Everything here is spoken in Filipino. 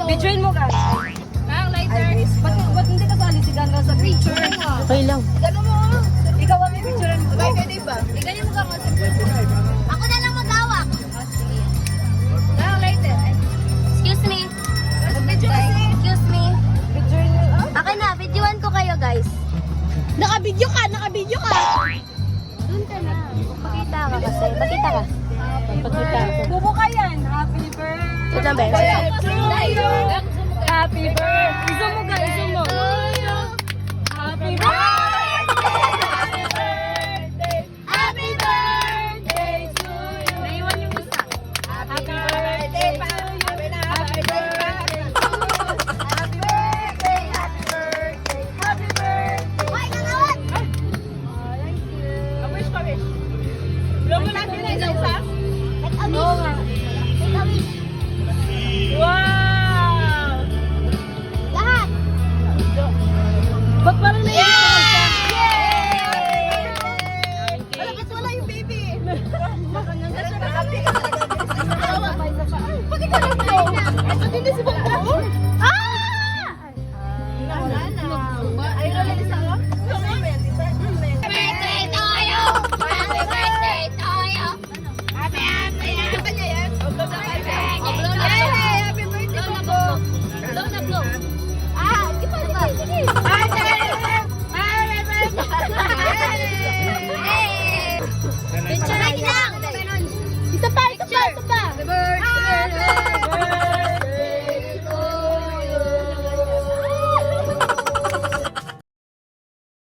Picturein mo ka. Ang lighter. Ba't hindi ka sali si Ganga sa picture? Okay lang. Gano'n mo. Ikaw ang may picturean mo. Bakit di ba? Iganin mo ka nga sa Ako na lang mag-awak. Ang lighter. Excuse me. Picture kasi. Excuse me. Picturein mo. Okay na, videoan ko kayo guys. Naka-video ka! Naka-video ka! Doon ka na. Pakita ka kasi. Pakita ka. Pagkita ako. Bubo ka yan. Happy birthday. Ito ba? Happy birthday. Iso mo ka, iso mo. Happy birthday.